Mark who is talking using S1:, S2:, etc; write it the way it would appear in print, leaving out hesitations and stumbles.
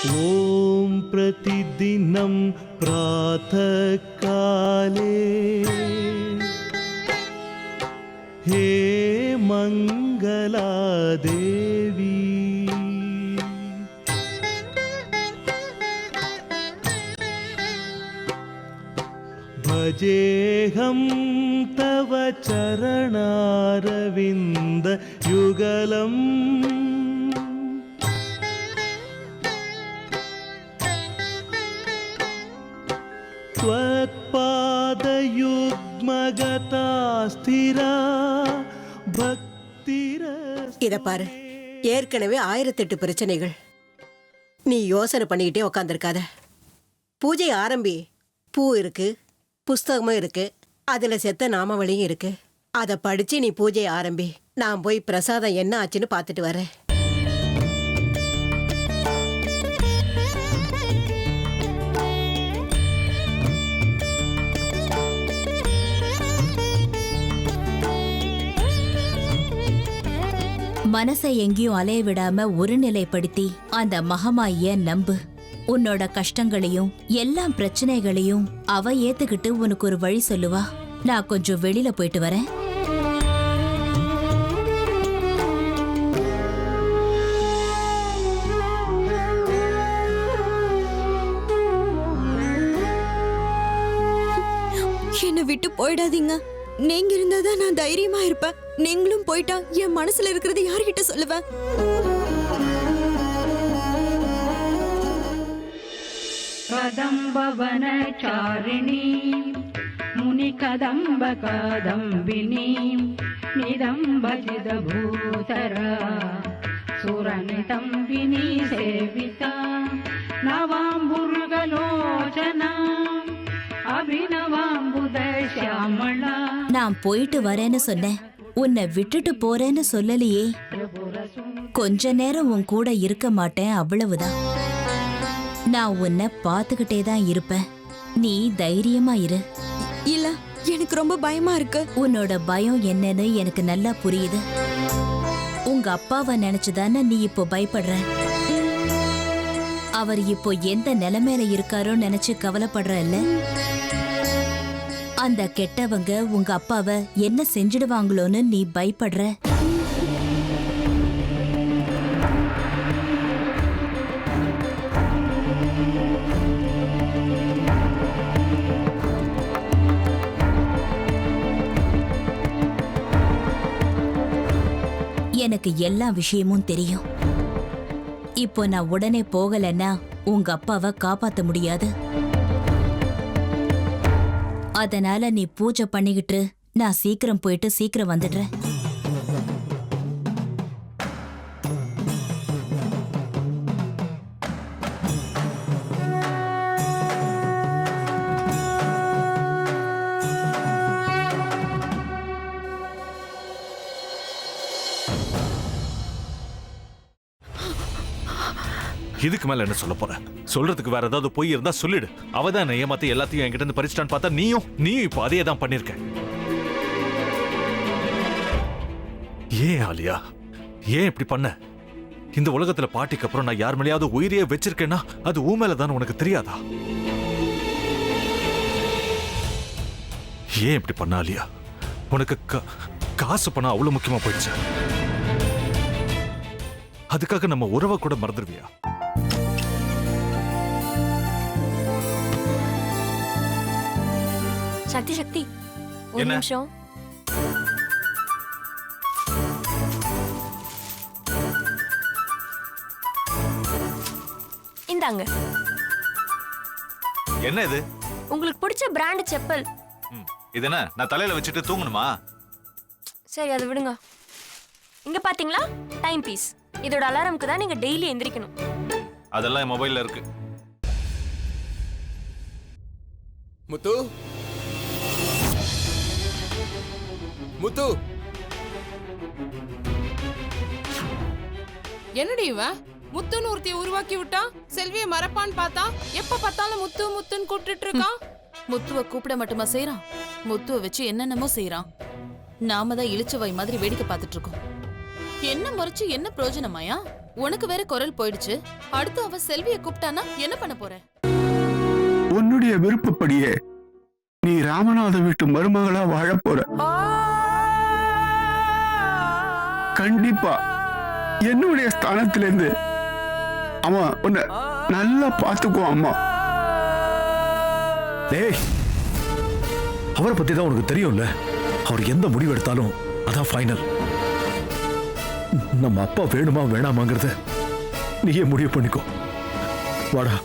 S1: ॐ प्रतिदिनं प्रातःकाले हे मङ्गला देवी भजेऽहं तव चरणारविन्द युगलम् त्वत्पादयुग्मगता स्थिरा भक्तिर
S2: இத பாரு, ஏற்கனவே 1008 பிரச்சனைகள். நீ யோசனை பண்ணிக்கிட்டே உக்காந்துருக்காத. பூஜை ஆரம்பி. பூ இருக்கு, புஸ்தகமும் இருக்கு, அதுல செத்த நாமாவளியும் இருக்கு. அதை படிச்சு நீ பூஜை ஆரம்பி. நான் போய் பிரசாதம் என்ன ஆச்சுன்னு பார்த்துட்டு வரேன்.
S3: மனசை எங்கேயும் அலைய விடாம ஒருநிலைப்படுத்தி அந்த மகமாய நம்பு. உன்னோட கஷ்டங்களையும் எல்லாம் பிரச்சனைகளையும் அவ ஏத்துக்கிட்டு உனக்கு ஒரு வழி சொல்லுவா. நான் கொஞ்சம் வெளியில போயிட்டு வரேன்.
S4: என்னை விட்டு போயிடாதீங்க. நீங்க இருந்தாதான் நான் தைரியமா இருப்பேன். நீங்களும் போயிட்டா என் மனசுல இருக்கிறது யார்கிட்ட சொல்லுவேன்?
S5: கதம்பவனச்சாரிணீ முனி கதம்ப கதம்பினீ நிதம்பஜித பூதரா சுரநிதம்பினீ சேவிதா நவாம்புருகலோச்சனா அபிநவாம்புத ஷியாமளா.
S3: நான் போயிட்டு வரேன்னு சொன்னேன், உன்னை விட்டுட்டு போறேன்னு சொல்லலையே. கொஞ்ச நேரம் உன் கூட இருக்க மாட்டேன், அவ்வளவுதான். நான் உன்னை பாத்துக்கிட்டே தான் இருப்பேன். நீ தைரியமா இரு.
S4: இல்ல, எனக்கு ரொம்ப பயமா இருக்கு.
S3: உன்னோட பயம் என்னன்னு எனக்கு நல்லா புரியுது. உங்க அப்பாவை நினைச்சுதானே நீ இப்போ பயப்படுற. அவர் இப்போ எந்த நிலைமையில இருக்காரோ நினைச்சு கவலைப்படுற இல்ல. அந்த கெட்டவங்க உங்க அப்பாவை என்ன செஞ்சிடுவாங்களோன்னு நீ பயப்படுற. எனக்கு எல்லா விஷயமும் தெரியும். இப்போ நான் உடனே போகலன்னா உங்க அப்பாவை காப்பாத்த முடியாது. அதனால நீ பூஜை பண்ணிக்கிட்டு நான் சீக்கிரம் போயிட்டு சீக்கிரம் வந்துடுறேன்.
S6: இதுக்கு மேல என்ன சொல்ல போற? சொல்றதுக்கு வேற ஏதாவது போய் இருந்தா சொல்லிடு. அவதான் என்ன ஏமாத்தி எல்லாத்தையும் என்கிட்ட இருந்து பறிச்சிட்டான்னு பார்த்தா நீயும் இப்போ அதே தான் பண்ணிருக்க. ஏன் ஆலியா, ஏன் இப்படி பண்ண? இந்த உலகத்துல பாட்டிக்கு அப்புறம் நான் யார் மேலேயாவது உயிரியே வச்சிருக்கேன்னா அது ஊ மேலதான் உனக்கு தெரியாதா? ஏன் இப்படி பண்ண ஆலியா? உனக்கு காசு பணம் அவ்வளவு முக்கியமா போயிடுச்சு. அதுக்காக நம்ம உறவை கூட மறந்துடுவியா?
S7: சக்தி சக்தி, ஒரு நிமிஷம். இந்தாங்க.
S6: என்ன இது?
S7: உங்களுக்கு பிடிச்ச பிராண்ட் செப்பல்.
S6: இது என்ன நான் தலையில வச்சுட்டு தூங்கணுமா?
S7: சரி, அதை விடுங்க. இங்க பாத்தீங்களா, டைம் பீஸ். இதோட அலாரம்க்கு தான் நீங்க டெய்லி எந்திரிக்கணும்.
S6: அதெல்லாம் என் மொபைல்ல இருக்கு.
S8: முத்து, முத்து,
S9: என்னடி இவன் முத்துன்னு ஒருத்தைய உருவாக்கி விட்டான். செல்வியை மறப்பான்னு பார்த்தா எப்ப பார்த்தாலும் முத்து முத்துன்னு கூப்பிட்டு இருக்கான்.
S10: முத்துவை கூப்பிட மட்டுமா செய்யறான், முத்துவை வச்சு என்னென்னமோ செய்யறான். நாம தான் இழிச்சவாய் மாதிரி வேடிக்கை பார்த்துட்டு இருக்கோம். என்ன முறைச்சு என்ன பிரயோஜனமாயா? உனக்கு வேற குரல் போயிடுச்சு. அடுத்து அவ செல்வியை கூப்பிட்டானா என்ன பண்ண போற?
S11: உன்னுடைய விருப்பப்படியே நீ ராமநாத வீட்டு மருமகளா வாழ போற. கண்டிப்பா என்னுடைய ஸ்தானத்திலிருந்து அவன் உன்னை நல்லா பார்த்துக்குவான் அம்மா.
S12: டேய், அவரை பத்தி தான் உனக்கு தெரியும்ல. அவர் எந்த முடிவு எடுத்தாலும் அதான் ஃபைனல். நம்ம அப்பா வேணுமா வேணாமாங்கிறத நீயே முடிவு பண்ணிக்கோ. வாடா.